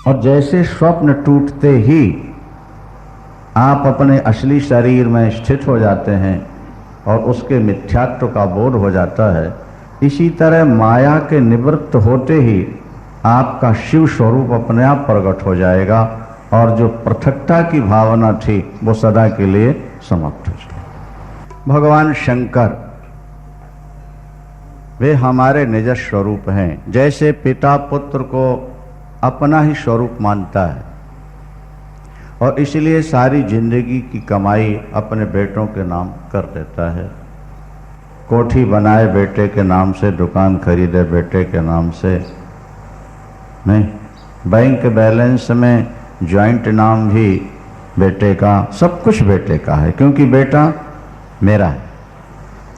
और जैसे स्वप्न टूटते ही आप अपने असली शरीर में स्थित हो जाते हैं और उसके मिथ्यात्व का बोध हो जाता है, इसी तरह माया के निवृत्त होते ही आपका शिव स्वरूप अपने आप प्रकट हो जाएगा और जो पृथकता की भावना थी वो सदा के लिए समाप्त हो जाएगी। भगवान शंकर वे हमारे निज स्वरूप हैं। जैसे पिता पुत्र को अपना ही स्वरूप मानता है और इसलिए सारी जिंदगी की कमाई अपने बेटों के नाम कर देता है, कोठी बनाए बेटे के नाम से, दुकान खरीदे बेटे के नाम से, नहीं, बैंक बैलेंस में जॉइंट नाम भी बेटे का, सब कुछ बेटे का है क्योंकि बेटा मेरा है।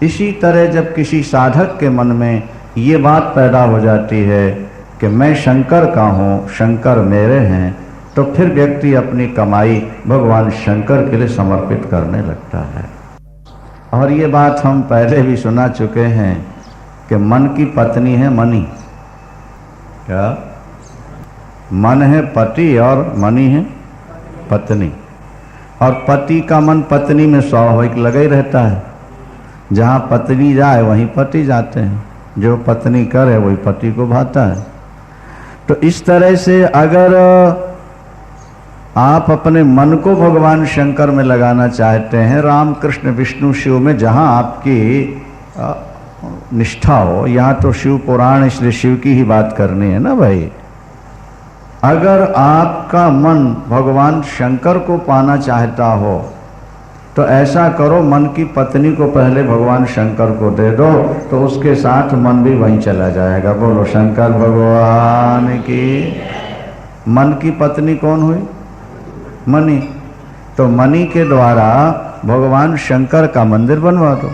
इसी तरह जब किसी साधक के मन में ये बात पैदा हो जाती है कि मैं शंकर का हूँ, शंकर मेरे हैं, तो फिर व्यक्ति अपनी कमाई भगवान शंकर के लिए समर्पित करने लगता है। और ये बात हम पहले भी सुना चुके हैं कि मन की पत्नी है मनी। क्या? मन है पति और मनी है पत्नी। और पति का मन पत्नी में स्वाभाविक लगा ही रहता है। जहाँ पत्नी जाए वहीं पति जाते हैं, जो पत्नी करे वही पति को भाता है। तो इस तरह से अगर आप अपने मन को भगवान शंकर में लगाना चाहते हैं, राम कृष्ण विष्णु शिव में जहाँ आपकी निष्ठा हो, यहाँ तो शिव पुराण इसलिए शिव की ही बात करनी है ना भाई। अगर आपका मन भगवान शंकर को पाना चाहता हो तो ऐसा करो, मन की पत्नी को पहले भगवान शंकर को दे दो तो उसके साथ मन भी वहीं चला जाएगा। बोलो शंकर भगवान की। मन की पत्नी कौन हुई? मनी। तो मनी के द्वारा भगवान शंकर का मंदिर बनवा दो।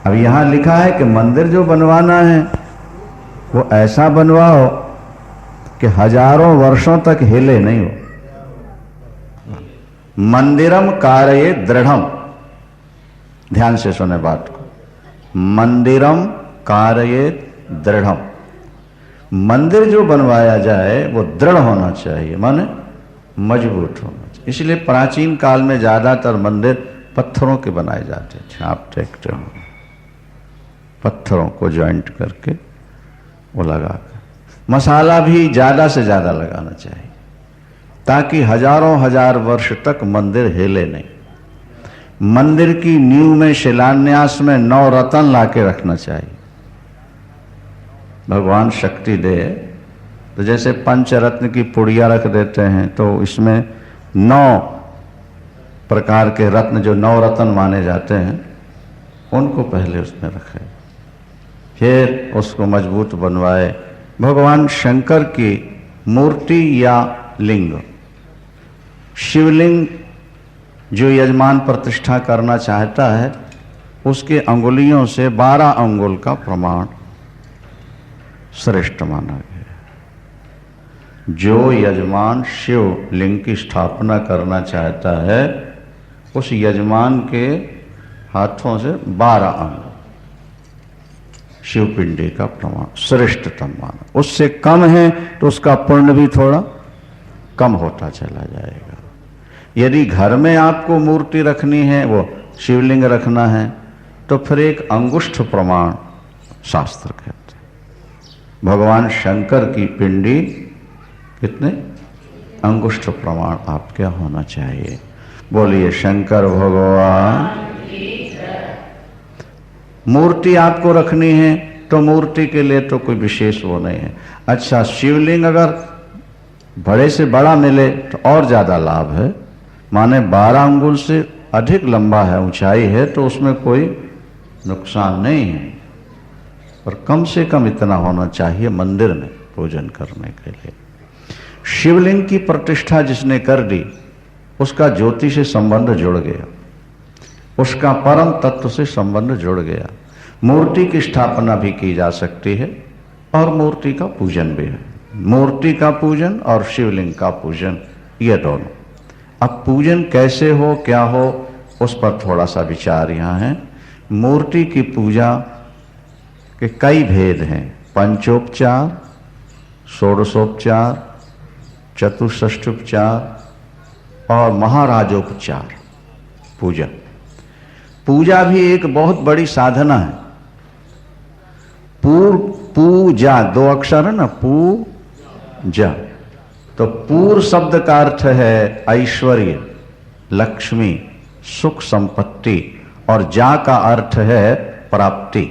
अब यहाँ लिखा है कि मंदिर जो बनवाना है वो ऐसा बनवाओ कि हजारों वर्षों तक हिले नहीं हो। मंदिरम कारये दृढ़म, ध्यान से सुने बात को। मंदिरम कारये दृढ़म, मंदिर जो बनवाया जाए वो दृढ़ होना चाहिए, माने मजबूत होना चाहिए। इसलिए प्राचीन काल में ज्यादातर मंदिर पत्थरों के बनाए जाते थे। आप देखते हो पत्थरों को ज्वाइंट करके वो लगा कर, मसाला भी ज्यादा से ज्यादा लगाना चाहिए ताकि हजारों हजार वर्ष तक मंदिर हिले नहीं। मंदिर की नींव में शिलान्यास में 9 रत्न लाके रखना चाहिए। भगवान शक्ति दे तो जैसे पंचरत्न की पुड़िया रख देते हैं तो इसमें 9 प्रकार के रत्न, जो 9 रत्न माने जाते हैं, उनको पहले उसमें रखे, फिर उसको मजबूत बनवाए। भगवान शंकर की मूर्ति या लिंग, शिवलिंग जो यजमान प्रतिष्ठा करना चाहता है उसके अंगुलियों से 12 अंगुल का प्रमाण श्रेष्ठ माना गया। जो यजमान शिव लिंग की स्थापना करना चाहता है उस यजमान के हाथों से 12 अंगुल शिवपिंडी का प्रमाण श्रेष्ठतम माना। उससे कम है तो उसका पुण्य भी थोड़ा कम होता चला जाएगा। यदि घर में आपको मूर्ति रखनी है, वो शिवलिंग रखना है, तो फिर एक अंगुष्ठ प्रमाण शास्त्र कहते हैं। भगवान शंकर की पिंडी कितने अंगुष्ठ प्रमाण आपके होना चाहिए। बोलिए शंकर भगवान। मूर्ति आपको रखनी है तो मूर्ति के लिए तो कोई विशेष वो नहीं है। अच्छा, शिवलिंग अगर बड़े से बड़ा मिले तो और ज्यादा लाभ है, माने 12 अंगुल से अधिक लंबा है, ऊंचाई है, तो उसमें कोई नुकसान नहीं है, पर कम से कम इतना होना चाहिए मंदिर में पूजन करने के लिए। शिवलिंग की प्रतिष्ठा जिसने कर दी उसका ज्योति से संबंध जुड़ गया, उसका परम तत्व से संबंध जुड़ गया। मूर्ति की स्थापना भी की जा सकती है और मूर्ति का पूजन भी है। मूर्ति का पूजन और शिवलिंग का पूजन, ये दोनों। अब पूजन कैसे हो, क्या हो, उस पर थोड़ा सा विचार यहाँ है। मूर्ति की पूजा के कई भेद हैं, पंचोपचार, षोडशोपचार, चतुष्षष्ठोपचार और महाराजोपचार पूजा। पूजा भी एक बहुत बड़ी साधना है। पूजा, दो अक्षर है ना, पूजा। तो पूर शब्द का अर्थ है ऐश्वर्य, लक्ष्मी, सुख, संपत्ति, और जा का अर्थ है प्राप्ति।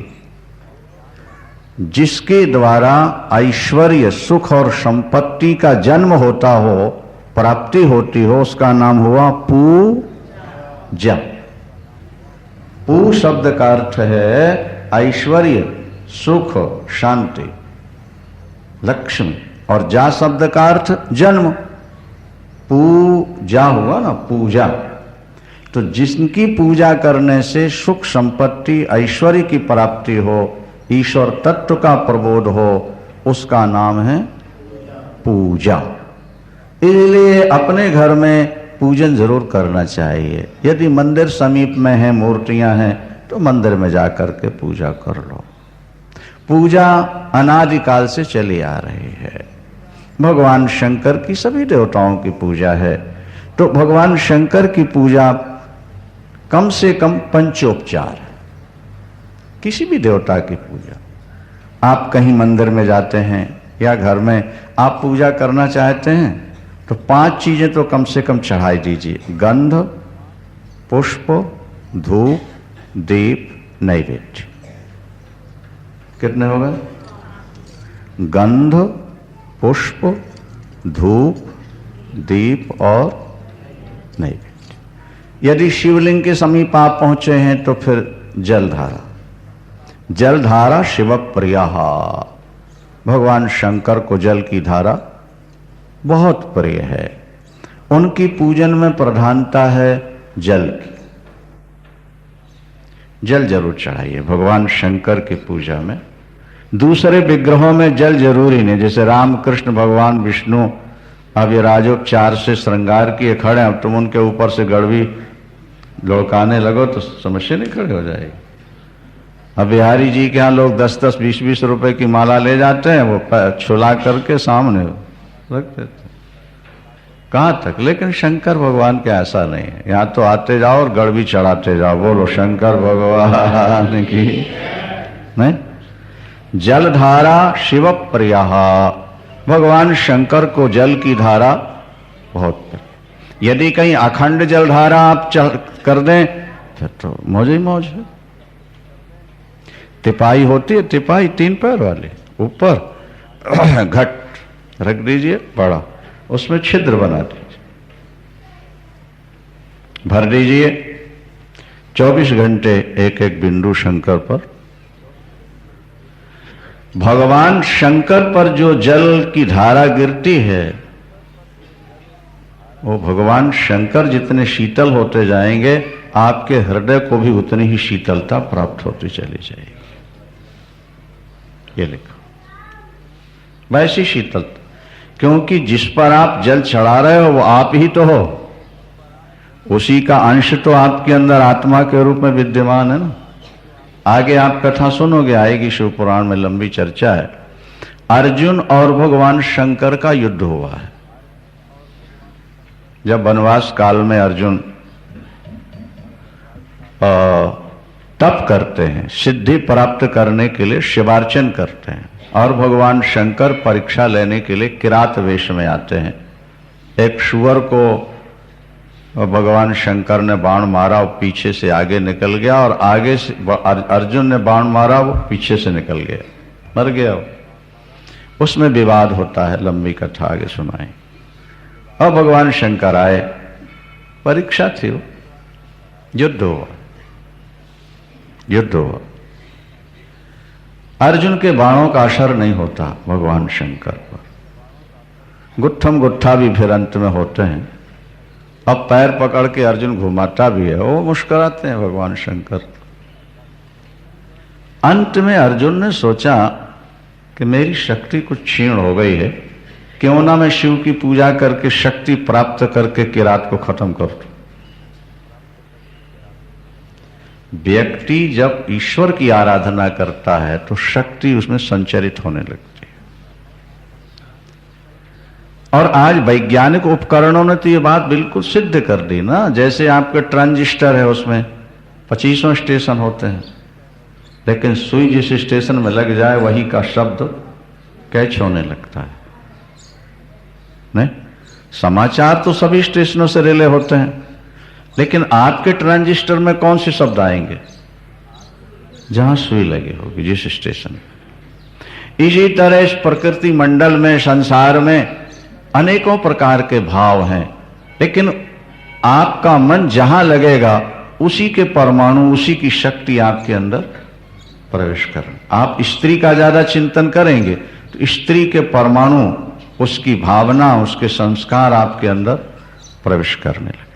जिसके द्वारा ऐश्वर्य, सुख और संपत्ति का जन्म होता हो, प्राप्ति होती हो, उसका नाम हुआ पूजा। पू शब्द का अर्थ है ऐश्वर्य, सुख, शांति, लक्ष्मी, और जा शब्द का अर्थ जन्म। पूजा हुआ ना, पूजा। तो जिसकी पूजा करने से सुख, संपत्ति, ऐश्वर्य की प्राप्ति हो, ईश्वर तत्व का प्रबोध हो, उसका नाम है पूजा। इसलिए अपने घर में पूजन जरूर करना चाहिए। यदि मंदिर समीप में है, मूर्तियां हैं, तो मंदिर में जाकर के पूजा कर लो। पूजा अनादिकाल से चली आ रही है। भगवान शंकर की सभी देवताओं की पूजा है। तो भगवान शंकर की पूजा कम से कम पंचोपचार है। किसी भी देवता की पूजा, आप कहीं मंदिर में जाते हैं या घर में आप पूजा करना चाहते हैं तो 5 चीजें तो कम से कम चढ़ाई दीजिए। गंध, पुष्प, धूप, दीप, नैवेद्य। कितने हो गए? गंध, पुष्प, धूप, दीप और नैवेद्य। यदि शिवलिंग के समीप आप पहुंचे हैं तो फिर जलधारा। जलधारा शिव प्रिया। भगवान शंकर को जल की धारा बहुत प्रिय है। उनकी पूजन में प्रधानता है जल की। जल जरूर चढ़ाइए भगवान शंकर की पूजा में। दूसरे विग्रहों में जल जरूरी नहीं। जैसे राम कृष्ण भगवान विष्णु अब ये राजोपचार से श्रृंगार किए खड़े, अब तुम उनके ऊपर से गड़वी लौकाने लगो तो समस्या नहीं खड़े हो जाएगी। अब बिहारी जी के यहाँ लोग 10-10, 20-20 रुपए की माला ले जाते हैं, वो छुला करके सामने रख देते। कहाँ तक? लेकिन शंकर भगवान के ऐसा नहीं है। यहाँ तो आते जाओ और गड़वी चढ़ाते जाओ। बोलो शंकर भगवान की। नहीं, जलधारा शिव प्रिया। भगवान शंकर को जल की धारा बहुत प्रिय। यदि कहीं अखंड जलधारा आप कर दें फिर तो मौज ही मौज है। तिपाही होती है, तिपाही 3 पैर वाली, ऊपर घट रख दीजिए बड़ा, उसमें छिद्र बना दीजिए, भर दीजिए 24 घंटे एक एक बिंदु शंकर पर। भगवान शंकर पर जो जल की धारा गिरती है वो भगवान शंकर जितने शीतल होते जाएंगे, आपके हृदय को भी उतनी ही शीतलता प्राप्त होती चली जाएगी। ये लिखो, वैसी शीतलता। क्योंकि जिस पर आप जल चढ़ा रहे हो वो आप ही तो हो, उसी का अंश तो आपके अंदर आत्मा के रूप में विद्यमान है ना। आगे आप कथा सुनोगे, आएगी शिव पुराण में, लंबी चर्चा है। अर्जुन और भगवान शंकर का युद्ध हुआ है। जब वनवास काल में अर्जुन तप करते हैं, सिद्धि प्राप्त करने के लिए शिवार्चन करते हैं, और भगवान शंकर परीक्षा लेने के लिए किरात वेश में आते हैं। एक शुअर को भगवान शंकर ने बाण मारा, वो पीछे से आगे निकल गया, और आगे से अर्जुन ने बाण मारा, वो पीछे से निकल गया, मर गया। उसमें विवाद होता है, लंबी कथा आगे सुनाई। और भगवान शंकर आए, परीक्षा थी, वो युद्ध हुआ, युद्ध हुआ। अर्जुन के बाणों का असर नहीं होता भगवान शंकर पर। गुत्थम गुत्था भी फिर अंत में होते हैं। अब पैर पकड़ के अर्जुन घुमाता भी है, वो मुस्कुराते हैं भगवान शंकर। अंत में अर्जुन ने सोचा कि मेरी शक्ति कुछ क्षीण हो गई है, क्यों ना मैं शिव की पूजा करके शक्ति प्राप्त करके किरात को खत्म कर दूं। व्यक्ति जब ईश्वर की आराधना करता है तो शक्ति उसमें संचरित होने लगती है। और आज वैज्ञानिक उपकरणों ने तो ये बात बिल्कुल सिद्ध कर दी ना। जैसे आपके ट्रांजिस्टर है, उसमें 25 स्टेशन होते हैं, लेकिन सुई जिस स्टेशन में लग जाए वही का शब्द कैच होने लगता है। नहीं, समाचार तो सभी स्टेशनों से रिले होते हैं, लेकिन आपके ट्रांजिस्टर में कौन से शब्द आएंगे? जहां सुई लगी होगी, जिस स्टेशन। इसी तरह इस प्रकृति मंडल में, संसार में अनेकों प्रकार के भाव हैं, लेकिन आपका मन जहां लगेगा उसी के परमाणु, उसी की शक्ति आपके अंदर प्रवेश करें। आप स्त्री का ज्यादा चिंतन करेंगे तो स्त्री के परमाणु, उसकी भावना, उसके संस्कार आपके अंदर प्रवेश करने लगेंगे।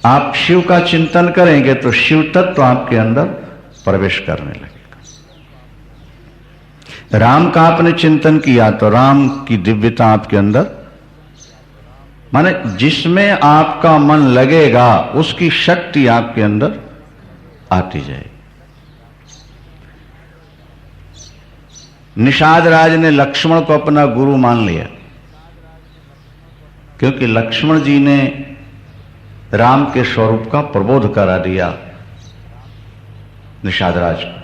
आप शिव का चिंतन करेंगे तो शिव तत्व आपके अंदर प्रवेश करने लगेगा। राम का आपने चिंतन किया तो राम की दिव्यता आपके अंदर, माने जिसमें आपका मन लगेगा उसकी शक्ति आपके अंदर आती जाएगी। निषाद राज ने लक्ष्मण को अपना गुरु मान लिया, क्योंकि लक्ष्मण जी ने राम के स्वरूप का प्रबोध करा दिया निषाद राज को,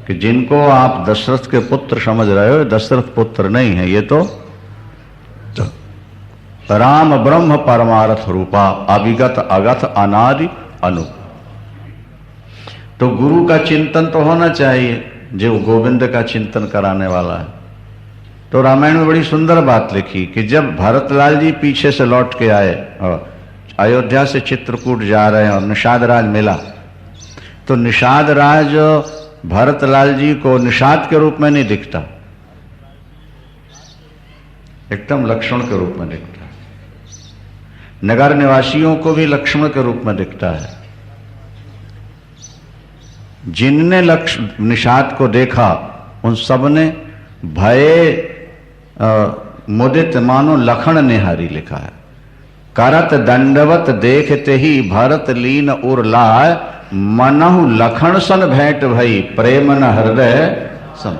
कि जिनको आप दशरथ के पुत्र समझ रहे हो, दशरथ पुत्र नहीं है, ये तो राम ब्रह्म परमार्थ रूपा, अविगत अगथ अनादि अनु। तो गुरु का चिंतन तो होना चाहिए, जो गोविंद का चिंतन कराने वाला है। तो रामायण में बड़ी सुंदर बात लिखी कि जब भरतलाल जी पीछे से लौट के आए और अयोध्या से चित्रकूट जा रहे हैं और निषाद राज मिला, तो निषाद राज भरतलाल जी को निषाद के रूप में नहीं दिखता, एकदम लक्ष्मण के रूप में दिखता है। नगर निवासियों को भी लक्ष्मण के रूप में दिखता है। जिनने निषाद को देखा उन सब ने भय मुदित मानो लखन निहारी लिखा है। करत दंडवत देखते ही भरत लीन उर लाय, मनहु लखन सन भेंट भई, प्रेम न हृदय सम।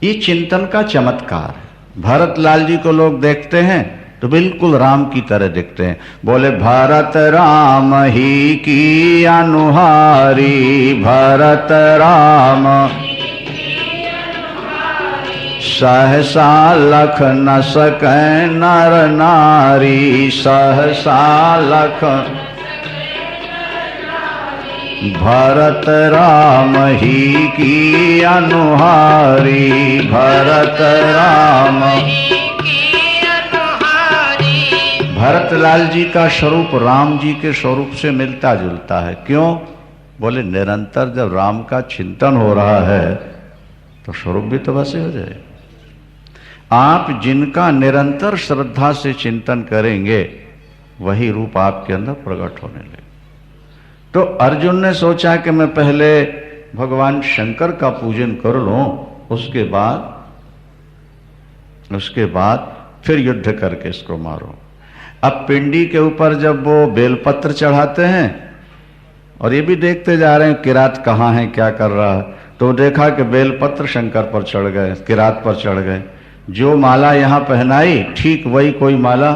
ये चिंतन का चमत्कार है। भरतलाल जी को लोग देखते हैं तो बिल्कुल राम की तरह दिखते हैं। बोले भरत राम ही की अनुहारी, भरत राम सहसा लख न सकै नर नारी, सहसा लख भरत राम ही की अनुहारी, भरत राम। भरतलाल जी का स्वरूप राम जी के स्वरूप से मिलता जुलता है। क्यों? बोले निरंतर जब राम का चिंतन हो रहा है तो स्वरूप भी तो वैसे हो जाए। आप जिनका निरंतर श्रद्धा से चिंतन करेंगे वही रूप आपके अंदर प्रकट होने लगे। तो अर्जुन ने सोचा कि मैं पहले भगवान शंकर का पूजन कर लूं, उसके बाद फिर युद्ध करके इसको मारो। अब पिंडी के ऊपर जब वो बेलपत्र चढ़ाते हैं और ये भी देखते जा रहे हैं किरात कहाँ है, क्या कर रहा है, तो देखा कि बेलपत्र शंकर पर चढ़ गए, किरात पर चढ़ गए। जो माला यहाँ पहनाई ठीक वही कोई माला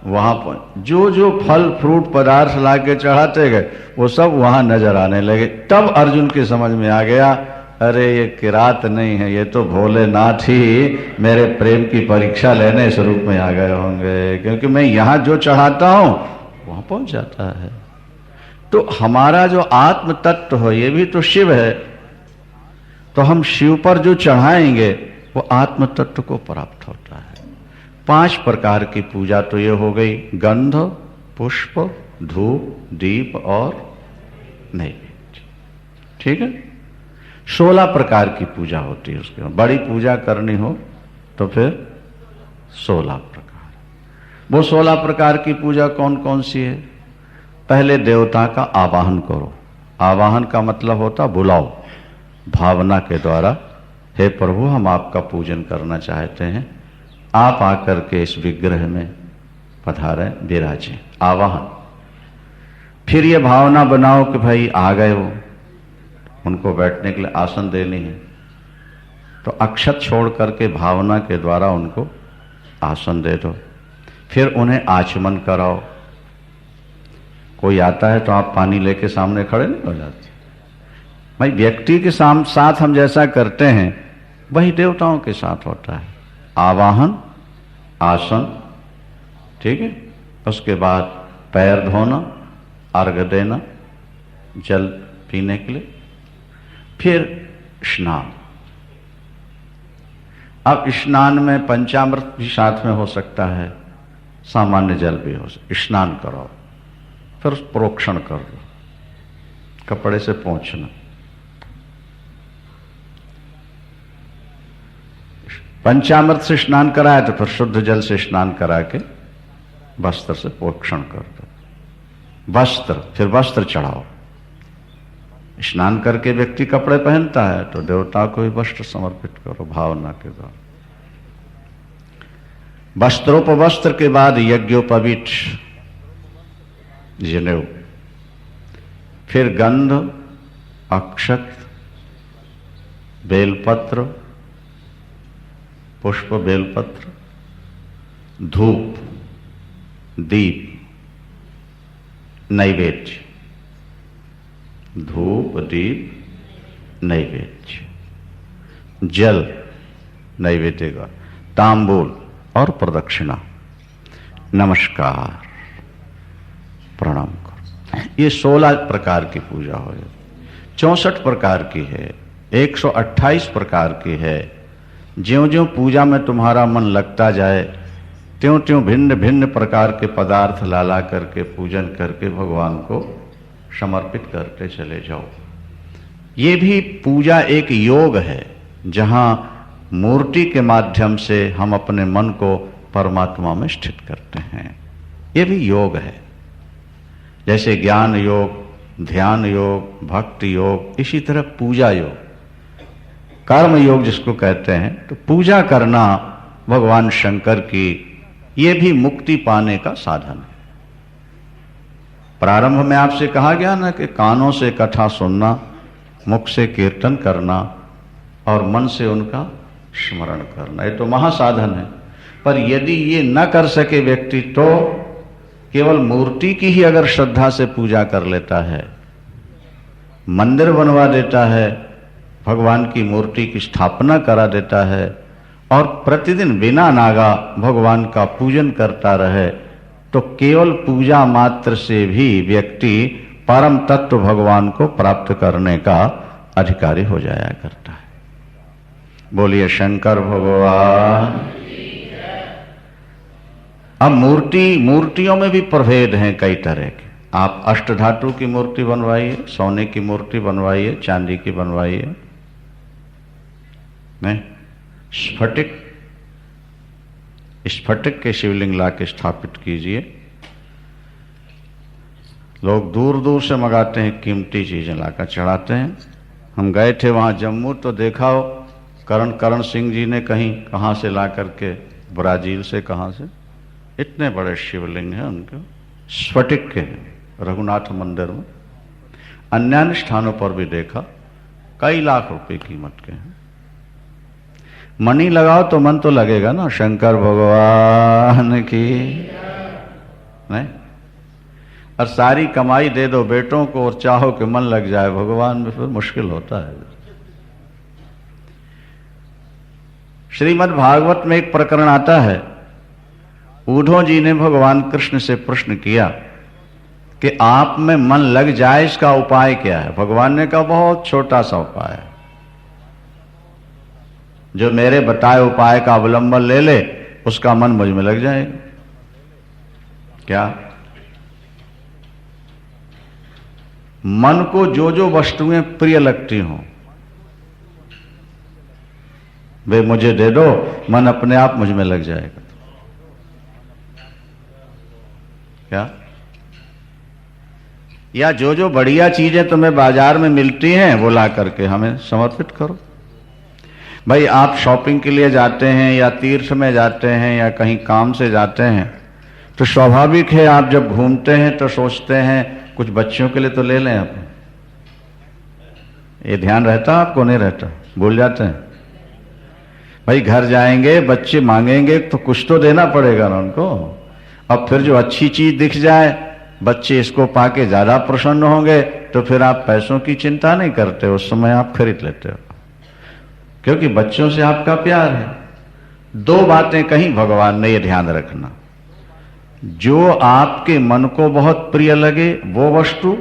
वहां पर, जो जो फल फ्रूट पदार्थ ला के चढ़ाते गए वो सब वहां नजर आने लगे। तब अर्जुन की समझ में आ गया, अरे ये किरात नहीं है, ये तो भोलेनाथ ही मेरे प्रेम की परीक्षा लेने इस रूप में आ गए होंगे, क्योंकि मैं यहां जो चढ़ाता हूं वहां पहुंच जाता है। तो हमारा जो आत्म तत्व हो ये भी तो शिव है, तो हम शिव पर जो चढ़ाएंगे वो आत्म तत्व को प्राप्त होता है। 5 प्रकार की पूजा तो ये हो गई, गंध, पुष्प, धूप, दीप और नैवेद्य। ठीक है, 16 प्रकार की पूजा होती है। उसके बड़ी पूजा करनी हो तो फिर 16 प्रकार। वो 16 प्रकार की पूजा कौन कौन सी है? पहले देवता का आवाहन करो। आवाहन का मतलब होता बुलाओ, भावना के द्वारा, हे प्रभु हम आपका पूजन करना चाहते हैं, आप आकर के इस विग्रह में पधारें, विराजें। आवाहन। फिर ये भावना बनाओ कि भाई आ गए वो, उनको बैठने के लिए आसन देनी है। तो अक्षत छोड़ करके भावना के द्वारा उनको आसन दे दो। फिर उन्हें आचमन कराओ। कोई आता है तो आप पानी लेके सामने खड़े नहीं हो जाते भाई। व्यक्ति के साथ हम जैसा करते हैं वही देवताओं के साथ होता है। आवाहन, आसन, ठीक है। उसके बाद पैर धोना, अर्घ्य देना जल पीने के लिए, फिर स्नान। अब स्नान में पंचामृत भी साथ में हो सकता है, सामान्य जल भी हो सकता। स्नान करो, फिर प्रोक्षण कर दो, कपड़े से पोंछना। पंचामृत से स्नान कराया तो फिर शुद्ध जल से स्नान करा के वस्त्र से प्रोक्षण कर दो। वस्त्र, फिर वस्त्र चढ़ाओ। स्नान करके व्यक्ति कपड़े पहनता है तो देवता को भी वस्त्र समर्पित करो भावना के द्वारा। वस्त्रोपवस्त्र के बाद यज्ञोपवीत, जनेऊ, फिर गंध, अक्षत, बेलपत्र, पुष्प बेलपत्र, धूप, दीप, नैवेद्य। धूप, दीप, नैवेद्य, जल नैवेद्य का, तांबूल और प्रदक्षिणा, नमस्कार, प्रणाम करो। ये 16 प्रकार की पूजा हो, 64 प्रकार की है, 128 प्रकार की है। ज्यों ज्यों पूजा में तुम्हारा मन लगता जाए त्यों त्यों भिन्न भिन्न प्रकार के पदार्थ ला करके पूजन करके भगवान को समर्पित करते चले जाओ। ये भी पूजा एक योग है जहां मूर्ति के माध्यम से हम अपने मन को परमात्मा में स्थित करते हैं। ये भी योग है। जैसे ज्ञान योग, ध्यान योग, भक्ति योग, इसी तरह पूजा योग, कर्म योग जिसको कहते हैं। तो पूजा करना भगवान शंकर की, ये भी मुक्ति पाने का साधन है। प्रारंभ में आपसे कहा गया ना कि कानों से कथा सुनना, मुख से कीर्तन करना और मन से उनका स्मरण करना, ये तो महासाधन है। पर यदि ये न कर सके व्यक्ति तो केवल मूर्ति की ही अगर श्रद्धा से पूजा कर लेता है, मंदिर बनवा देता है, भगवान की मूर्ति की स्थापना करा देता है और प्रतिदिन बिना नागा भगवान का पूजन करता रहे, तो केवल पूजा मात्र से भी व्यक्ति परम तत्व भगवान को प्राप्त करने का अधिकारी हो जाया करता है। बोलिए शंकर भगवान। अब मूर्तियों में भी प्रभेद हैं कई तरह के। आप अष्टधातु की मूर्ति बनवाइए, सोने की मूर्ति बनवाइए, चांदी की बनवाइए, नहीं, स्फटिक के शिवलिंग ला के स्थापित कीजिए। लोग दूर दूर से मंगाते हैं, कीमती चीजें लाकर चढ़ाते हैं। हम गए थे वहां जम्मू तो देखा हो करण सिंह जी ने कहां से ला करके, ब्राजील से कहां से, इतने बड़े शिवलिंग हैं उनके, स्फटिक के हैं रघुनाथ मंदिर में। अन्य स्थानों पर भी देखा, कई लाख रुपए कीमत के हैं। मनी लगाओ तो मन तो लगेगा ना, शंकर भगवान की, नहीं? और सारी कमाई दे दो बेटों को और चाहो कि मन लग जाए भगवान में, फिर मुश्किल होता है। श्रीमद् भागवत में एक प्रकरण आता है, उद्धव जी ने भगवान कृष्ण से प्रश्न किया कि आप में मन लग जाए इसका उपाय क्या है। भगवान ने कहा बहुत छोटा सा उपाय है, जो मेरे बताए उपाय का अवलंबन ले ले उसका मन मुझ में लग जाएगा। क्या? मन को जो जो वस्तुएं प्रिय लगती हों वे मुझे दे दो, मन अपने आप मुझ में लग जाएगा। क्या? या जो जो बढ़िया चीजें तुम्हें बाजार में मिलती हैं वो ला करके हमें समर्पित करो। भाई आप शॉपिंग के लिए जाते हैं या तीर्थ में जाते हैं या कहीं काम से जाते हैं तो स्वाभाविक है आप जब घूमते हैं तो सोचते हैं कुछ बच्चों के लिए तो ले लें आप। ये ध्यान रहता आपको? नहीं रहता, भूल जाते हैं। भाई घर जाएंगे, बच्चे मांगेंगे तो कुछ तो देना पड़ेगा ना उनको। अब फिर जो अच्छी चीज दिख जाए, बच्चे इसको पाके ज्यादा प्रसन्न होंगे, तो फिर आप पैसों की चिंता नहीं करते, उस समय आप खरीद लेते हो, क्योंकि बच्चों से आपका प्यार है। दो बातें कहीं भगवान ने, ये ध्यान रखना, जो आपके मन को बहुत प्रिय लगे वो वस्तु,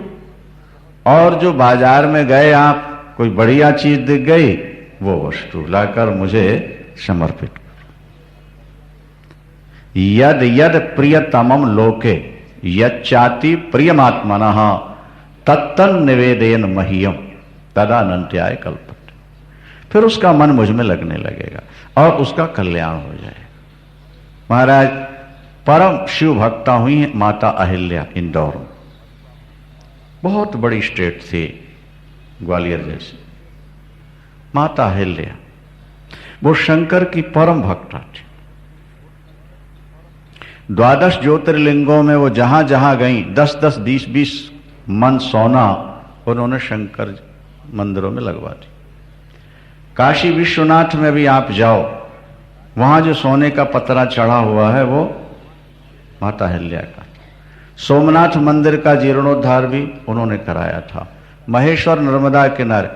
और जो बाजार में गए आप, कोई बढ़िया चीज दिख गई, वो वस्तु लाकर मुझे समर्पित करो। यद यद प्रियतमम लोके यच्चाति प्रियमात्मनः तत्तन निवेदयन मह्यम तदानन्त्याय कल्पते। फिर उसका मन मुझ में लगने लगेगा और उसका कल्याण हो जाएगा। महाराज परम शिव भक्ता हुई है माता अहिल्या इंदौर में, बहुत बड़ी स्टेट थी ग्वालियर जैसी। माता अहिल्या वो शंकर की परम भक्ता थी। 12 ज्योतिर्लिंगों में वो जहां जहां गई 10-10, 20-20 मन सोना उन्होंने शंकर मंदिरों में लगवा दी। काशी विश्वनाथ में भी आप जाओ, वहां जो सोने का पतरा चढ़ा हुआ है वो माता अहिल्या का। सोमनाथ मंदिर का जीर्णोद्धार भी उन्होंने कराया था। महेश्वर नर्मदा किनारे,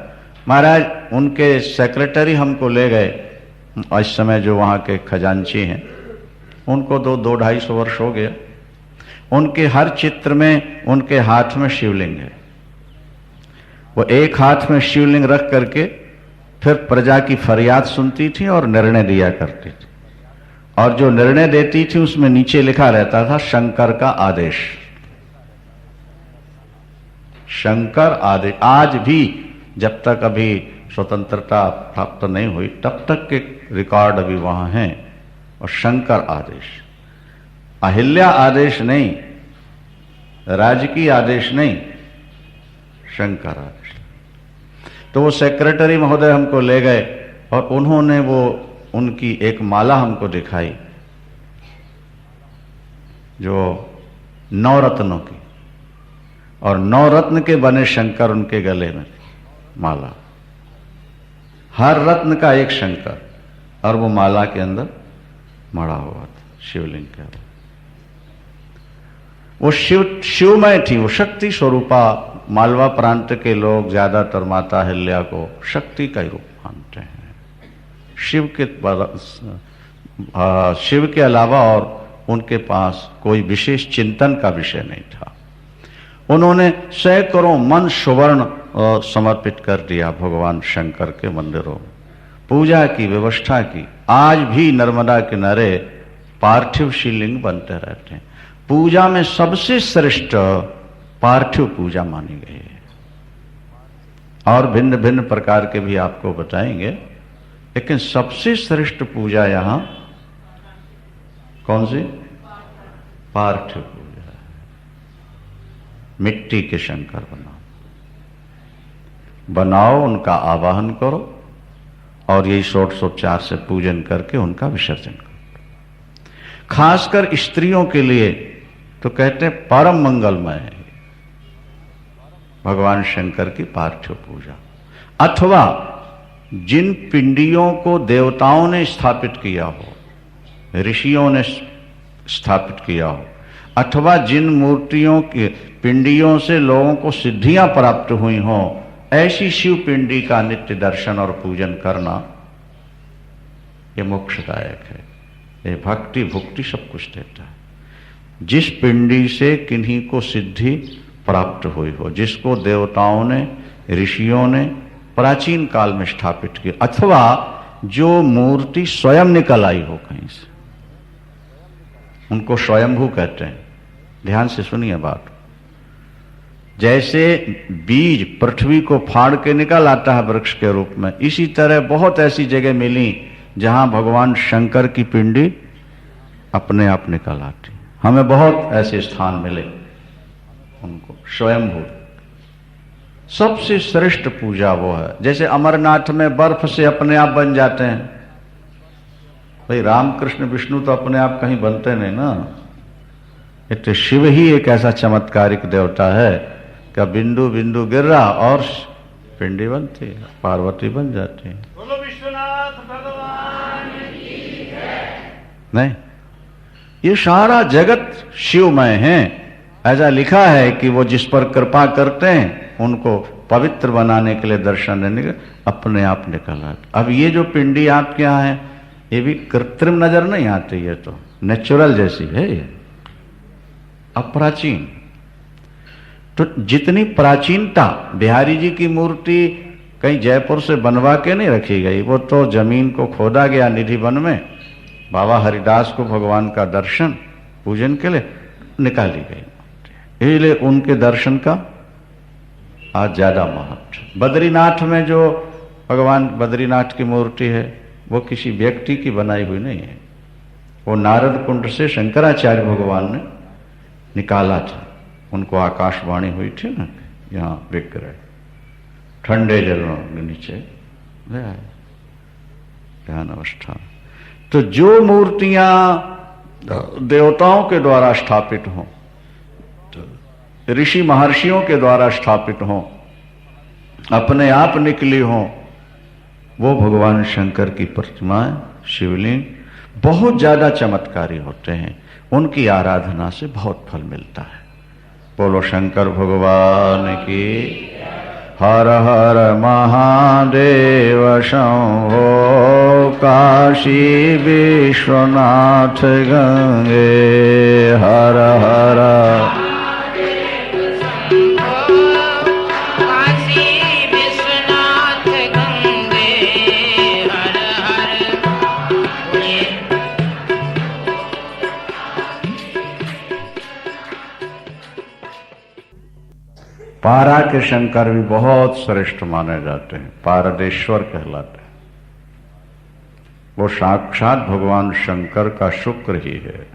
महाराज उनके सेक्रेटरी हमको ले गए, इस समय जो वहाँ के खजांची हैं, उनको 200-250 वर्ष हो गया। उनके हर चित्र में उनके हाथ में शिवलिंग है। वो एक हाथ में शिवलिंग रख करके फिर प्रजा की फरियाद सुनती थी और निर्णय दिया करती थी, और जो निर्णय देती थी उसमें नीचे लिखा रहता था शंकर का आदेश। शंकर आदेश आज भी, जब तक अभी स्वतंत्रता प्राप्त नहीं हुई तब तक के रिकॉर्ड अभी वहां हैं। और शंकर आदेश, अहिल्या आदेश नहीं, राजकीय आदेश नहीं, शंकर आदेश। तो वो सेक्रेटरी महोदय हमको ले गए और उन्होंने वो उनकी एक माला हमको दिखाई, जो 9 रत्नों की, और 9 रत्न के बने शंकर उनके गले में माला, हर रत्न का एक शंकर, और वो माला के अंदर मड़ा हुआ था शिवलिंग के अंदर। वो शिवमय थी, वो शक्ति स्वरूपा। मालवा प्रांत के लोग ज्यादातर माता अहिल्या को शक्ति का ही रूप मानते हैं। शिव के अलावा और उनके पास कोई विशेष चिंतन का विषय नहीं था। उन्होंने सैकड़ों मन सुवर्ण समर्पित कर दिया भगवान शंकर के मंदिरों में, पूजा की व्यवस्था की। आज भी नर्मदा किनारे पार्थिव शिवलिंग बनते रहते हैं। पूजा में सबसे श्रेष्ठ पार्थिव पूजा मानी गई है, और भिन्न भिन्न प्रकार के भी आपको बताएंगे, लेकिन सबसे श्रेष्ठ पूजा यहां कौन सी? पार्थिव पूजा। मिट्टी के शंकर बनाओ, उनका आवाहन करो और यही षोडशोपचार से पूजन करके उनका विसर्जन करो। खासकर स्त्रियों के लिए तो कहते हैं परम मंगलमय है भगवान शंकर की पार्थिव पूजा। अथवा जिन पिंडियों को देवताओं ने स्थापित किया हो, ऋषियों ने स्थापित किया हो, अथवा जिन मूर्तियों के पिंडियों से लोगों को सिद्धियां प्राप्त हुई हों, ऐसी शिव पिंडी का नित्य दर्शन और पूजन करना ये मोक्षदायक है। ये भक्ति भुक्ति सब कुछ देता है। जिस पिंडी से किन्हीं को सिद्धि प्राप्त हुई हो, जिसको देवताओं ने ऋषियों ने प्राचीन काल में स्थापित किया, अथवा जो मूर्ति स्वयं निकल आई हो कहीं से, उनको स्वयंभू कहते हैं। ध्यान से सुनिए बात। जैसे बीज पृथ्वी को फाड़ के निकल आता है वृक्ष के रूप में, इसी तरह बहुत ऐसी जगह मिली जहां भगवान शंकर की पिंडी अपने आप निकल आती। हमें बहुत ऐसे स्थान मिले उनको स्वयंभू। सबसे श्रेष्ठ पूजा वो है। जैसे अमरनाथ में बर्फ से अपने आप बन जाते हैं। भाई रामकृष्ण विष्णु तो अपने आप कहीं बनते नहीं ना। तो शिव ही एक ऐसा चमत्कारिक देवता है कि बिंदु बिंदु गिर रहा और पिंडी बनती है, पार्वती बन जाती है। बोलो विश्वनाथ भगवान। नहीं, ये सारा जगत शिवमय है। ऐसा लिखा है कि वो जिस पर कृपा करते हैं उनको पवित्र बनाने के लिए दर्शन देने के अपने आप निकल आते। अब ये जो पिंडी आपके यहाँ है ये भी कृत्रिम नजर नहीं आती, ये तो नेचुरल जैसी है, ये अप्राचीन। तो जितनी प्राचीनता, बिहारी जी की मूर्ति कहीं जयपुर से बनवा के नहीं रखी गई, वो तो जमीन को खोदा गया निधि वन में, बाबा हरिदास को भगवान का दर्शन पूजन के लिए निकाली गई, इसलिए उनके दर्शन का आज ज्यादा महत्व। बद्रीनाथ में जो भगवान बद्रीनाथ की मूर्ति है वो किसी व्यक्ति की बनाई हुई नहीं है, वो नारद कुंड से शंकराचार्य भगवान ने निकाला था। उनको आकाशवाणी हुई थी ना, यहाँ विग्रह ठंडे जलों के नीचे ध्यान अवस्था। तो जो मूर्तियां देवताओं के द्वारा स्थापित हों, ऋषि महर्षियों के द्वारा स्थापित हों, अपने आप निकली हों, वो भगवान शंकर की प्रतिमाएं, शिवलिंग बहुत ज्यादा चमत्कारी होते हैं। उनकी आराधना से बहुत फल मिलता है। बोलो शंकर भगवान की। हर हर महादेव शंभो काशी विश्वनाथ गंगे। हर हर पारा के शंकर भी बहुत श्रेष्ठ माने जाते हैं, पारदेश्वर कहलाते हैं। वो साक्षात भगवान शंकर का शुक्र ही है।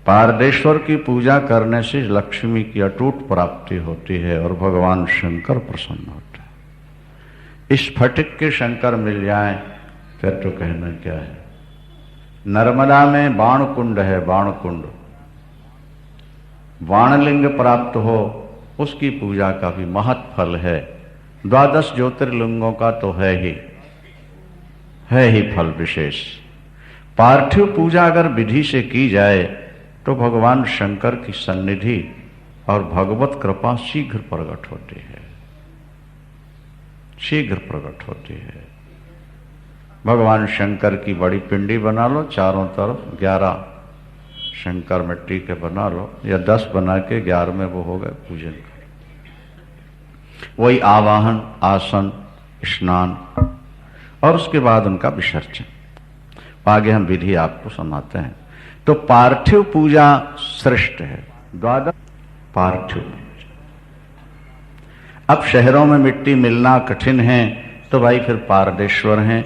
पारदेश्वर की पूजा करने से लक्ष्मी की अटूट प्राप्ति होती है और भगवान शंकर प्रसन्न होते हैं। स्फटिक के शंकर मिल जाए फिर तो कहना क्या है। नर्मदा में बाण कुंड है, बाण कुंड, बाणलिंग प्राप्त हो उसकी पूजा का भी महत् फल है। 12 ज्योतिर्लिंगों का तो है ही फल विशेष। पार्थिव पूजा अगर विधि से की जाए तो भगवान शंकर की सन्निधि और भगवत कृपा शीघ्र प्रकट होती है, शीघ्र प्रकट होती है। भगवान शंकर की बड़ी पिंडी बना लो, चारों तरफ 11 शंकर मिट्टी के बना लो, या 10 बना के 11वें वो हो गए पूजन कर। वही आवाहन, आसन, स्नान और उसके बाद उनका विसर्जन। आगे हम विधि आपको सुनाते हैं। तो पार्थिव पूजा श्रेष्ठ है। 12 पार्थिव। अब शहरों में मिट्टी मिलना कठिन है तो भाई फिर पारदेश्वर हैं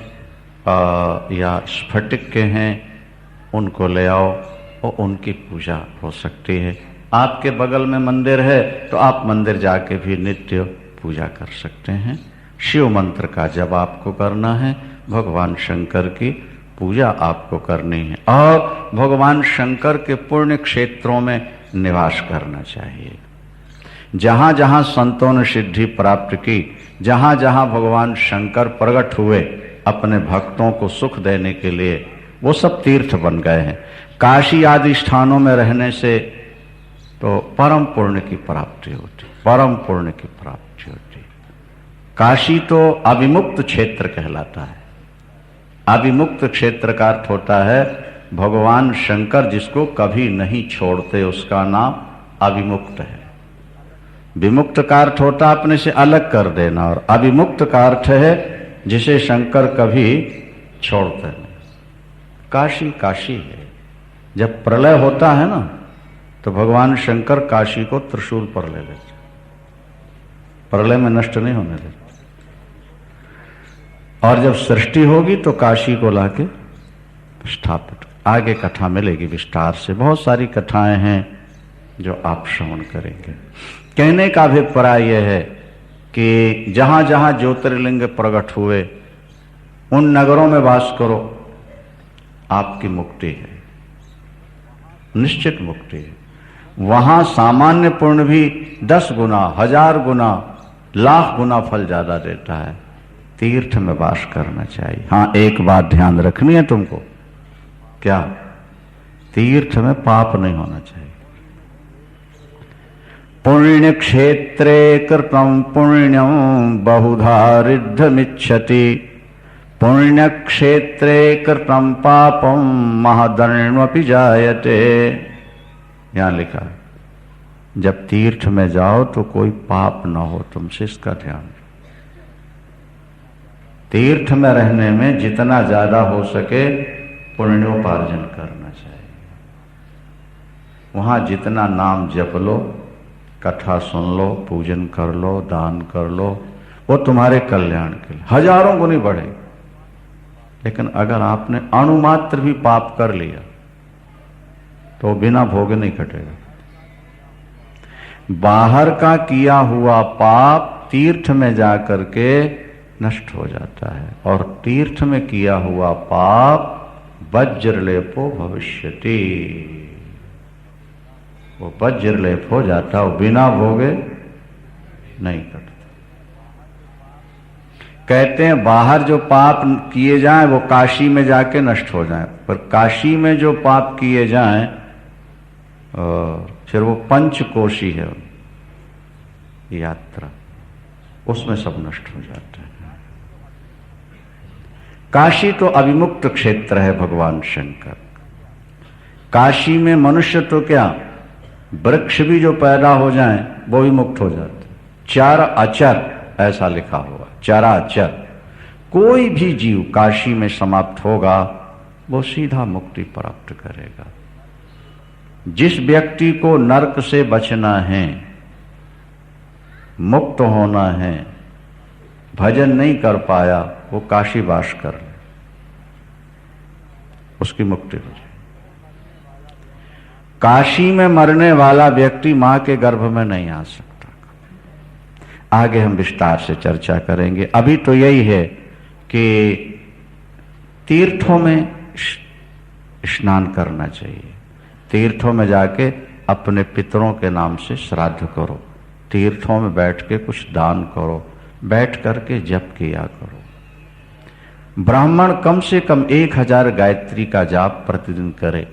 या स्फटिक के हैं, उनको ले आओ और उनकी पूजा हो सकती है। आपके बगल में मंदिर है तो आप मंदिर जाके भी नित्य पूजा कर सकते हैं। शिव मंत्र का जप आपको करना है, भगवान शंकर की पूजा आपको करनी है और भगवान शंकर के पुण्य क्षेत्रों में निवास करना चाहिए। जहां जहां संतों ने सिद्धि प्राप्त की, जहां जहां भगवान शंकर प्रकट हुए अपने भक्तों को सुख देने के लिए, वो सब तीर्थ बन गए हैं। काशी आदि स्थानों में रहने से तो परम पुण्य की प्राप्ति होती, परम पुण्य की प्राप्ति होती। काशी तो अविमुक्त क्षेत्र कहलाता है। अविमुक्त क्षेत्र का अर्थ होता है भगवान शंकर जिसको कभी नहीं छोड़ते, उसका नाम अविमुक्त है। विमुक्त का अर्थ होता अपने से अलग कर देना, और अविमुक्त का अर्थ है जिसे शंकर कभी छोड़ते नहीं। काशी काशी है। जब प्रलय होता है ना तो भगवान शंकर काशी को त्रिशूल पर ले लेते, प्रलय में नष्ट नहीं होने देते। और जब सृष्टि होगी तो काशी को लाके स्थापित। आगे कथा मिलेगी विस्तार से, बहुत सारी कथाएं हैं जो आप श्रवण करेंगे। कहने का अभिप्राय यह है कि जहां जहां ज्योतिर्लिंग प्रकट हुए उन नगरों में वास करो, आपकी मुक्ति है, निश्चित मुक्ति है। वहां सामान्य पुण्य भी 10 गुना, 1000 गुना, लाख गुना फल ज्यादा देता है। तीर्थ में वास करना चाहिए। हाँ, एक बात ध्यान रखनी है तुमको, क्या? तीर्थ में पाप नहीं होना चाहिए। पुण्य क्षेत्रे कृतं पुण्यम बहुधा रिद्धमिच्छति, पुण्य क्षेत्रे कृतं पापम महदण्डमपि जायते। यहां लिखा है, जब तीर्थ में जाओ तो कोई पाप ना हो तुमसे, इसका ध्यान। तीर्थ में रहने में जितना ज्यादा हो सके पुण्योपार्जन करना चाहिए। वहां जितना नाम जप लो, कथा सुन लो, पूजन कर लो, दान कर लो, वो तुम्हारे कल्याण के लिए हजारों गुनी बढ़े। लेकिन अगर आपने अणुमात्र भी पाप कर लिया तो बिना भोगे नहीं कटेगा। बाहर का किया हुआ पाप तीर्थ में जाकर के नष्ट हो जाता है, और तीर्थ में किया हुआ पाप वज्रलेपो भविष्यति, वो वज्रलेप हो जाता, वो बिना भोगे नहीं कटता। कहते हैं बाहर जो पाप किए जाएं वो काशी में जाके नष्ट हो जाएं, पर काशी में जो पाप किए जाएं फिर वो पंचकोशी है यात्रा, उसमें सब नष्ट हो जाते हैं। काशी तो अविमुक्त क्षेत्र है भगवान शंकर। काशी में मनुष्य तो क्या, वृक्ष भी जो पैदा हो जाएं वो भी मुक्त हो जाते। चार अचर ऐसा लिखा हुआ, चराचर। कोई भी जीव काशी में समाप्त होगा वो सीधा मुक्ति प्राप्त करेगा। जिस व्यक्ति को नरक से बचना है, मुक्त होना है, भजन नहीं कर पाया, वो काशी वास कर ले, उसकी मुक्ति हो जाए। काशी में मरने वाला व्यक्ति मां के गर्भ में नहीं आ सकता। आगे हम विस्तार से चर्चा करेंगे। अभी तो यही है कि तीर्थों में स्नान करना चाहिए। तीर्थों में जाके अपने पितरों के नाम से श्राद्ध करो, तीर्थों में बैठ के कुछ दान करो, बैठ करके जप किया करो। ब्राह्मण कम से कम 1000 गायत्री का जाप प्रतिदिन करे,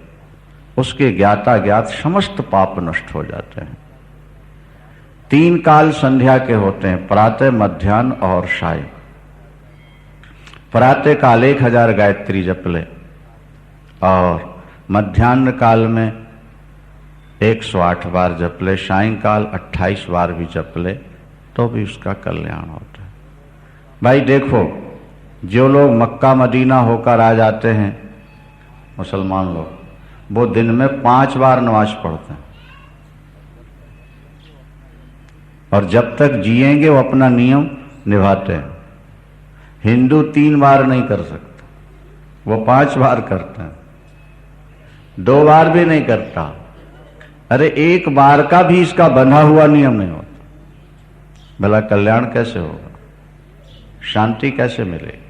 उसके ज्ञाता ज्ञात समस्त पाप नष्ट हो जाते हैं। 3 काल संध्या के होते हैं, प्रातः, मध्याह्न और साय। प्रातः काल 1000 गायत्री जप ले, और मध्याह्न काल में 108 बार जप ले, सायंकाल 28 बार भी जप ले, तो भी उसका कल्याण होता है। भाई देखो, जो लोग मक्का मदीना होकर आ जाते हैं मुसलमान लोग, वो दिन में 5 बार नमाज पढ़ते हैं, और जब तक जिएंगे वो अपना नियम निभाते हैं। हिंदू 3 बार नहीं कर सकता, वो 5 बार करते हैं। 2 बार भी नहीं करता। अरे 1 बार का भी इसका बंधा हुआ नियम नहीं होता। भला कल्याण कैसे होगा, शांति कैसे मिलेगी?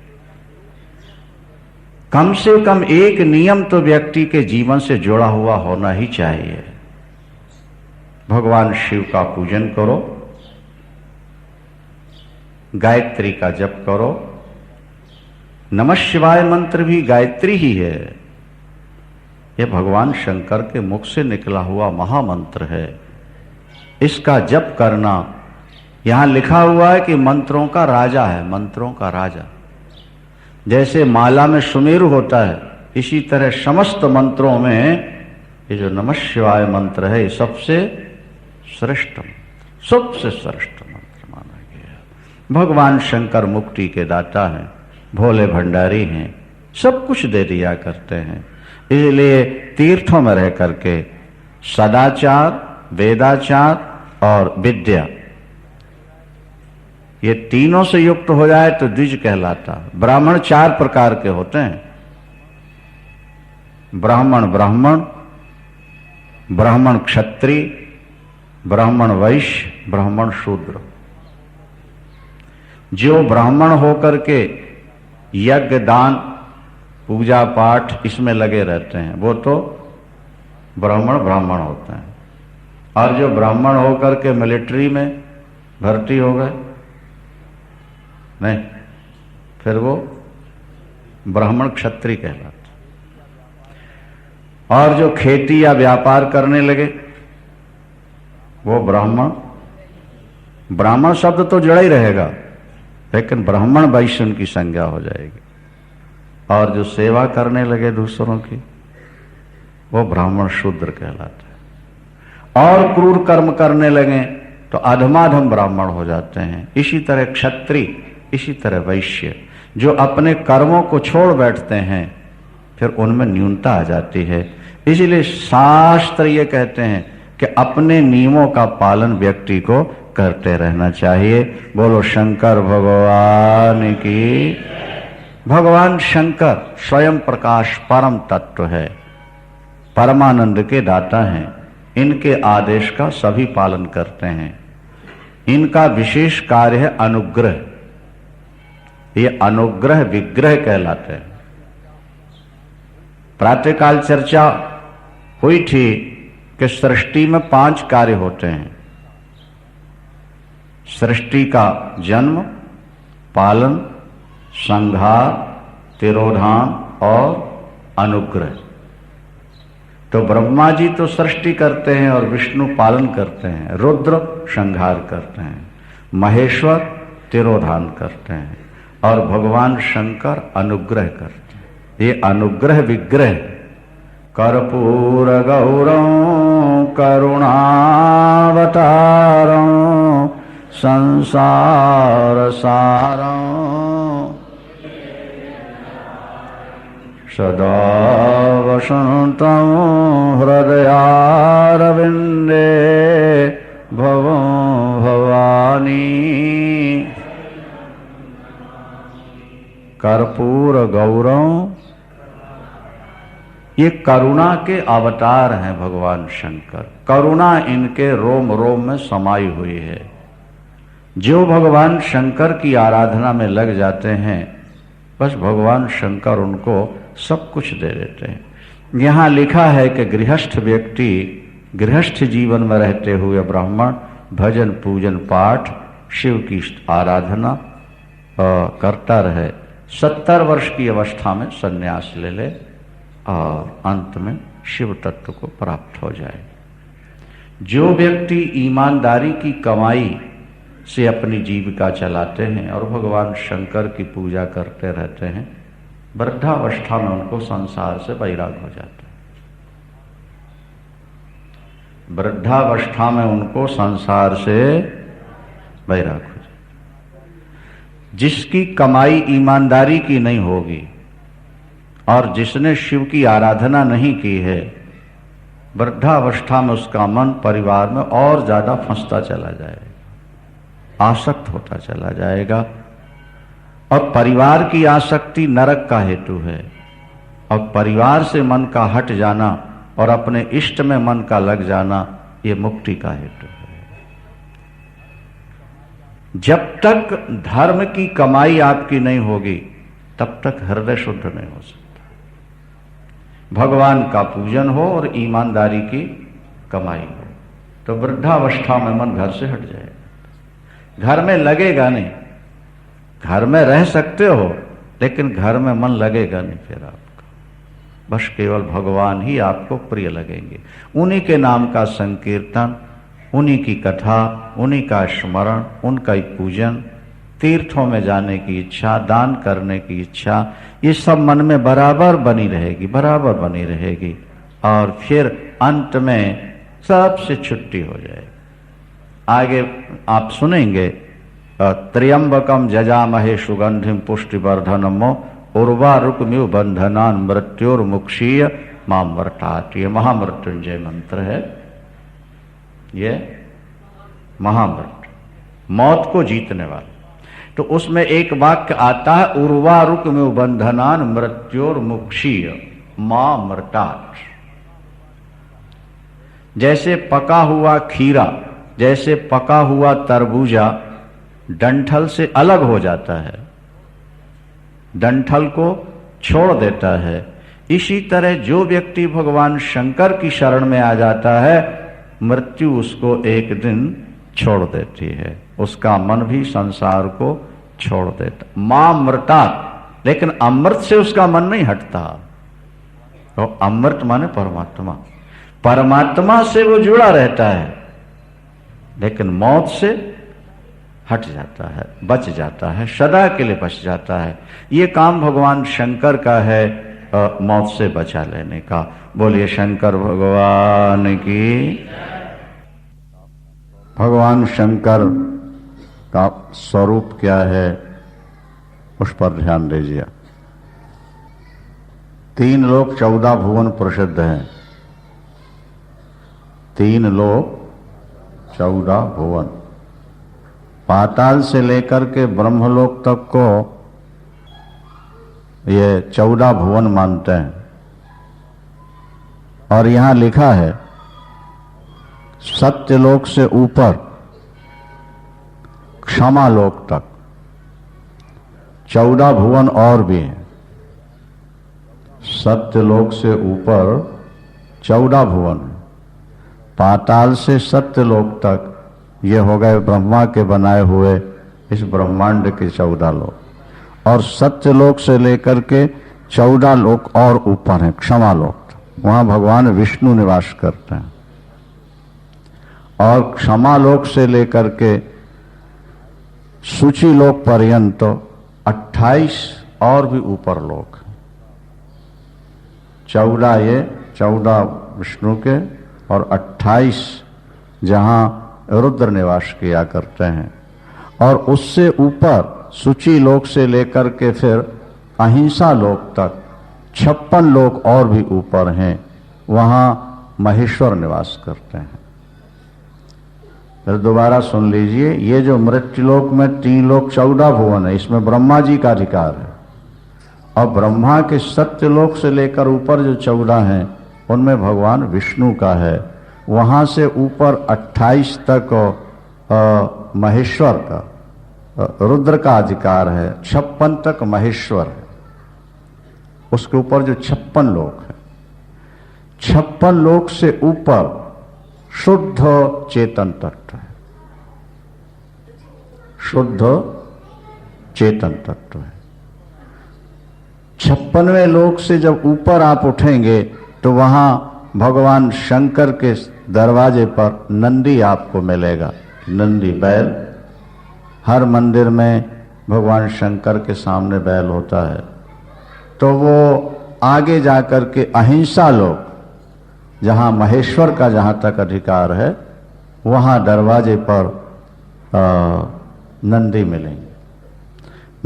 कम से कम एक नियम तो व्यक्ति के जीवन से जुड़ा हुआ होना ही चाहिए। भगवान शिव का पूजन करो, गायत्री का जप करो। नमः शिवाय मंत्र भी गायत्री ही है। यह भगवान शंकर के मुख से निकला हुआ महामंत्र है। इसका जप करना, यहां लिखा हुआ है कि मंत्रों का राजा है, मंत्रों का राजा। जैसे माला में सुमेरु होता है, इसी तरह समस्त मंत्रों में ये जो नमः शिवाय मंत्र है ये सबसे श्रेष्ठ मंत्र, सबसे श्रेष्ठ मंत्र माना गया है। भगवान शंकर मुक्ति के दाता हैं, भोले भंडारी हैं, सब कुछ दे दिया करते हैं। इसलिए तीर्थों में रह करके सदाचार, वेदाचार और विद्या, ये तीनों से युक्त हो जाए तो द्विज कहलाता। ब्राह्मण 4 प्रकार के होते हैं। ब्राह्मण ब्राह्मण, ब्राह्मण क्षत्रिय, ब्राह्मण वैश्य, ब्राह्मण शूद्र। जो ब्राह्मण होकर के यज्ञ, दान, पूजा पाठ इसमें लगे रहते हैं वो तो ब्राह्मण ब्राह्मण होते हैं। और जो ब्राह्मण होकर के मिलिट्री में भर्ती हो गए, नहीं, फिर वो ब्राह्मण क्षत्रिय कहलाते। और जो खेती या व्यापार करने लगे वो ब्राह्मण। ब्राह्मण शब्द तो जुड़ा ही रहेगा, लेकिन ब्राह्मण वैश्य उनकी संज्ञा हो जाएगी। और जो सेवा करने लगे दूसरों की, वो ब्राह्मण शूद्र कहलाते हैं। और क्रूर कर्म करने लगे तो अधमाधम ब्राह्मण हो जाते हैं। इसी तरह क्षत्रिय, इसी तरह वैश्य, जो अपने कर्मों को छोड़ बैठते हैं फिर उनमें न्यूनता आ जाती है। इसलिए शास्त्र ये कहते हैं कि अपने नियमों का पालन व्यक्ति को करते रहना चाहिए। बोलो शंकर भगवान की। भगवान शंकर स्वयं प्रकाश परम तत्व है, परमानंद के दाता हैं। इनके आदेश का सभी पालन करते हैं। इनका विशेष कार्य है अनुग्रह। ये अनुग्रह विग्रह कहलाते हैं। प्रातःकाल चर्चा हुई थी कि सृष्टि में 5 कार्य होते हैं। सृष्टि का जन्म, पालन, संहार, तिरोधान और अनुग्रह। तो ब्रह्मा जी तो सृष्टि करते हैं और विष्णु पालन करते हैं, रुद्र संहार करते हैं, महेश्वर तिरोधान करते हैं और भगवान शंकर अनुग्रह करते हैं। ये अनुग्रह विग्रह। कर्पूर गौरं करुणावतारं संसार सारं सदा वसन्तं हृदयारविन्दे भवं भवानी। कर्पूर गौरं, ये करुणा के अवतार हैं भगवान शंकर। करुणा इनके रोम रोम में समाई हुई है। जो भगवान शंकर की आराधना में लग जाते हैं, बस भगवान शंकर उनको सब कुछ दे देते हैं। यहाँ लिखा है कि गृहस्थ व्यक्ति गृहस्थ जीवन में रहते हुए ब्राह्मण भजन पूजन पाठ शिव की आराधना करता रहे, 70 वर्ष की अवस्था में संन्यास ले ले और अंत में शिव तत्व को प्राप्त हो जाए। जो व्यक्ति ईमानदारी की कमाई से अपनी जीविका चलाते हैं और भगवान शंकर की पूजा करते रहते हैं, वृद्धावस्था में उनको संसार से वैराग हो जाता है। वृद्धावस्था में उनको संसार से वैराग हो जाता है। जिसकी कमाई ईमानदारी की नहीं होगी और जिसने शिव की आराधना नहीं की है, वृद्धावस्था में उसका मन परिवार में और ज्यादा फंसता चला जाएगा, आसक्त होता चला जाएगा। और परिवार की आसक्ति नरक का हेतु है। और परिवार से मन का हट जाना और अपने इष्ट में मन का लग जाना, ये मुक्ति का हेतु है। जब तक धर्म की कमाई आपकी नहीं होगी, तब तक हृदय शुद्ध नहीं हो सकता। भगवान का पूजन हो और ईमानदारी की कमाई हो, तो वृद्धावस्था में मन घर से हट जाएगा। घर में लगेगा नहीं। घर में रह सकते हो, लेकिन घर में मन लगेगा नहीं फिर आपका। बस केवल भगवान ही आपको प्रिय लगेंगे। उन्हीं के नाम का संकीर्तन, उन्हीं की कथा, उन्हीं का स्मरण, उनका ही पूजन, तीर्थों में जाने की इच्छा, दान करने की इच्छा, ये सब मन में बराबर बनी रहेगी, बराबर बनी रहेगी। और फिर अंत में सबसे छुट्टी हो जाएगी। आगे आप सुनेंगे, त्र्यंबकम जजामहे सुगंधिम पुष्टिवर्धनमो उर्वारुकमिव बंधनान मृत्योर्मुक्षीय मामवर्तात। ये महामृत्युंजय मंत्र है। ये महामृत्यु, मौत को जीतने वाला। तो उसमें एक वाक्य आता है, उर्वारुकमिव बंधनान मृत्योर्मुक्षीय मामवर्तात। जैसे पका हुआ खीरा, जैसे पका हुआ तरबूजा डंठल से अलग हो जाता है, डंठल को छोड़ देता है, इसी तरह जो व्यक्ति भगवान शंकर की शरण में आ जाता है, मृत्यु उसको एक दिन छोड़ देती है। उसका मन भी संसार को छोड़ देता। मां मृतात, लेकिन अमृत से उसका मन नहीं हटता। तो अमृत माने परमात्मा, परमात्मा से वो जुड़ा रहता है, लेकिन मौत से हट जाता है, बच जाता है, सदा के लिए बच जाता है। ये काम भगवान शंकर का है, मौत से बचा लेने का। बोलिए शंकर भगवान की। भगवान शंकर का स्वरूप क्या है उस पर ध्यान दीजिए। 3 लोक 14 भुवन प्रसिद्ध हैं। 3 लोक 14 भुवन, पाताल से लेकर के ब्रह्मलोक तक को ये 14 भुवन मानते हैं। और यहां लिखा है सत्यलोक से ऊपर क्षमा लोक तक 14 भुवन और भी हैं। सत्यलोक से ऊपर 14 भुवन, पाताल से सत्यलोक तक ये हो गए ब्रह्मा के बनाए हुए इस ब्रह्मांड के 14 लोक, और सत्यलोक से लेकर के 14 लोक और ऊपर हैं क्षमा लोक, वहां भगवान विष्णु निवास करते हैं। और क्षमा लोक से लेकर के सूची लोक पर्यंत 28 और भी ऊपर लोक, 14 ये 14 विष्णु के और 28 जहां रुद्र निवास किया करते हैं। और उससे ऊपर सूची लोक से लेकर के फिर अहिंसा लोक तक 56 लोक और भी ऊपर हैं, वहां महेश्वर निवास करते हैं। फिर दोबारा सुन लीजिए, ये जो मृत्युलोक में 3 लोक 14 भुवन है, इसमें ब्रह्मा जी का अधिकार है। और ब्रह्मा के सत्यलोक से लेकर ऊपर जो 14 हैं उनमें भगवान विष्णु का है। वहां से ऊपर 28 तक महेश्वर का, रुद्र का अधिकार है। 56 तक महेश्वर है, उसके ऊपर जो 56 लोक है, 56 लोक से ऊपर शुद्ध चेतन तत्व है, शुद्ध चेतन तत्व है। 56वें लोक से जब ऊपर आप उठेंगे तो वहां भगवान शंकर के दरवाजे पर नंदी आपको मिलेगा। नंदी बैल, हर मंदिर में भगवान शंकर के सामने बैल होता है। तो वो आगे जाकर के अहिंसा लोक, जहां महेश्वर का जहां तक अधिकार है, वहां दरवाजे पर नंदी मिलेंगे।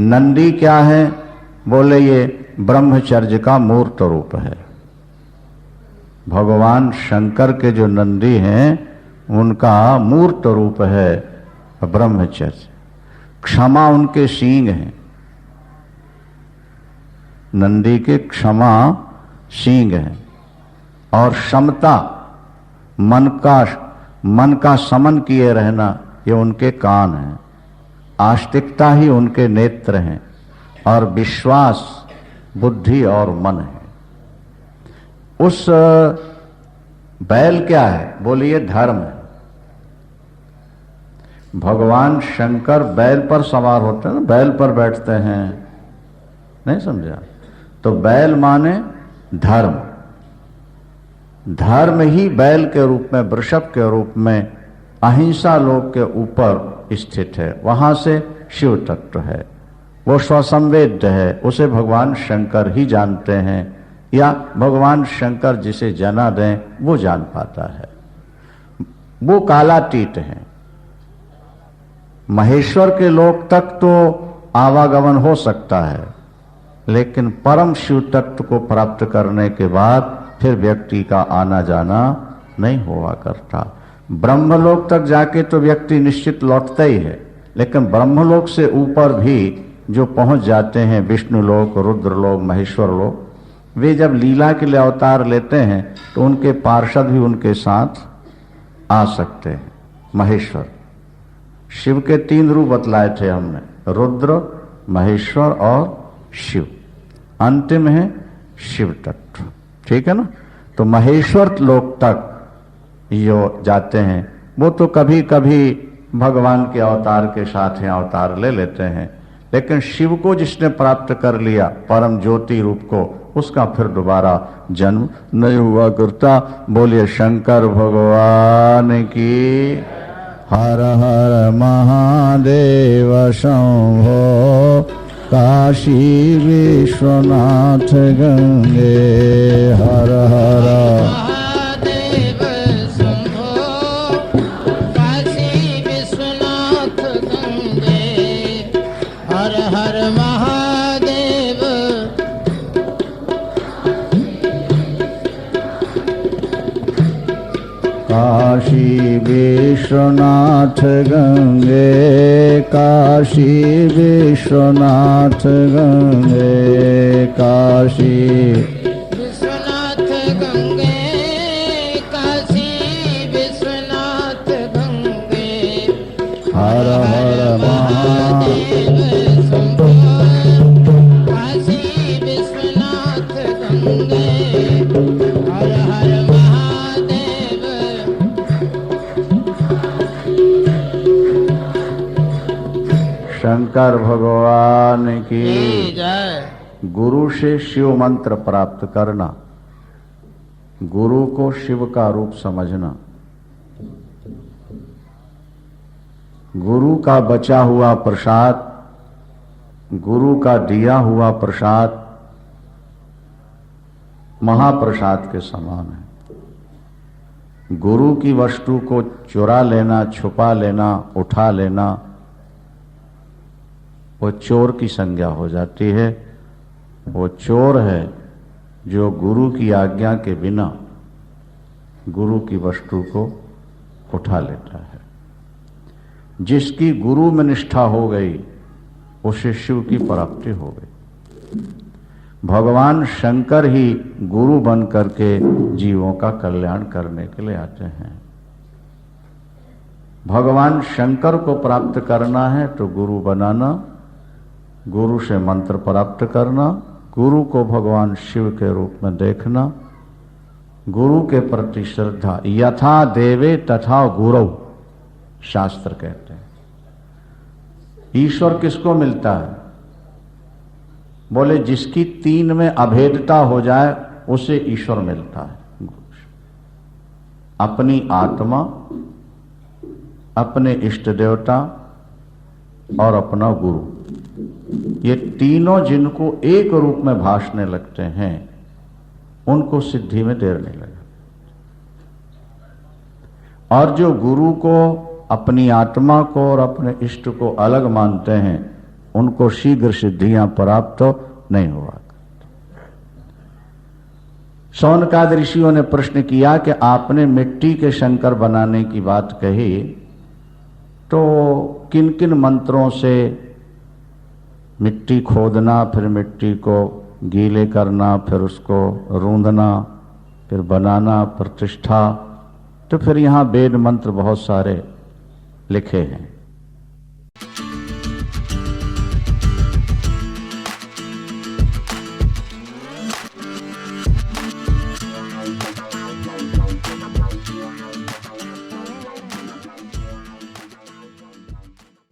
नंदी क्या है? बोले ये ब्रह्मचर्य का मूर्त रूप है। भगवान शंकर के जो नंदी हैं उनका मूर्त रूप है ब्रह्मचर्य। क्षमा उनके सींग हैं, नंदी के क्षमा सींग हैं। और समता, मन का समन किए रहना, ये उनके कान हैं। आस्तिकता ही उनके नेत्र हैं। और विश्वास, बुद्धि और मन है। उस बैल क्या है? बोलिए धर्म है। भगवान शंकर बैल पर सवार होते हैं ना, बैल पर बैठते हैं, नहीं समझा? तो बैल माने धर्म। धर्म ही बैल के रूप में, वृषभ के रूप में अहिंसा लोक के ऊपर स्थित है। वहां से शिव तत्व है, वो स्वसंवेद्य है, उसे भगवान शंकर ही जानते हैं, या भगवान शंकर जिसे जना दें वो जान पाता है। वो कालातीत है। महेश्वर के लोक तक तो आवागमन हो सकता है, लेकिन परम शिव तत्व को प्राप्त करने के बाद फिर व्यक्ति का आना जाना नहीं हुआ करता। ब्रह्मलोक तक जाके तो व्यक्ति निश्चित लौटता ही है, लेकिन ब्रह्मलोक से ऊपर भी जो पहुंच जाते हैं, विष्णु लोक, रुद्र लोक, महेश्वर लोक, वे जब लीला के लिए अवतार लेते हैं तो उनके पार्षद भी उनके साथ आ सकते हैं। महेश्वर, शिव के 3 रूप बतलाए थे हमने, रुद्र, महेश्वर और शिव। अंतिम है शिव तत्व, ठीक है ना? तो महेश्वर लोक तक जो जाते हैं वो तो कभी कभी भगवान के अवतार के साथ हैं, अवतार ले लेते हैं, लेकिन शिव को जिसने प्राप्त कर लिया परम ज्योति रूप को, उसका फिर दोबारा जन्म नहीं हुआ करता। बोलिए शंकर भगवान की। हर हर महादेव शंभो काशी विश्वनाथ गंगे। हर हर महादेव शंभो काशी विश्वनाथ गंगे। हर हर महादेव। काशी विश्वनाथ गंगे, काशी विश्वनाथ गंगे, काशी विश्वनाथ गंगे, काशी विश्वनाथ गंगे। हर हर महादेव शंभो काशी विश्वनाथ गंगे। हर हर महादेव। शंकर भगवान की जय। गुरु से शिव मंत्र प्राप्त करना, गुरु को शिव का रूप समझना, गुरु का बचा हुआ प्रसाद, गुरु का दिया हुआ प्रसाद महाप्रसाद के समान है। गुरु की वस्तु को चुरा लेना, छुपा लेना, उठा लेना, वो चोर की संज्ञा हो जाती है। वो चोर है जो गुरु की आज्ञा के बिना गुरु की वस्तु को उठा लेता है। जिसकी गुरु में निष्ठा हो गई उसे शिव की प्राप्ति हो गई। भगवान शंकर ही गुरु बन करके जीवों का कल्याण करने के लिए आते हैं। भगवान शंकर को प्राप्त करना है तो गुरु बनाना, गुरु से मंत्र प्राप्त करना, गुरु को भगवान शिव के रूप में देखना, गुरु के प्रति श्रद्धा। यथा देवे तथा गुरु शास्त्र कहते हैं। ईश्वर किसको मिलता है? बोले जिसकी तीन में अभेदता हो जाए उसे ईश्वर मिलता है। अपनी आत्मा, अपने इष्ट देवता और अपना गुरु, ये तीनों जिनको एक रूप में भासने लगते हैं उनको सिद्धि में देर नहीं लगती। और जो गुरु को, अपनी आत्मा को और अपने इष्ट को अलग मानते हैं उनको शीघ्र सिद्धियां प्राप्त नहीं हुआ। शौनकादि ऋषियों ने प्रश्न किया कि आपने मिट्टी के शंकर बनाने की बात कही, तो किन किन मंत्रों से मिट्टी खोदना, फिर मिट्टी को गीले करना, फिर उसको रूंधना, फिर बनाना, प्रतिष्ठा, तो फिर यहाँ वेद मंत्र बहुत सारे लिखे हैं।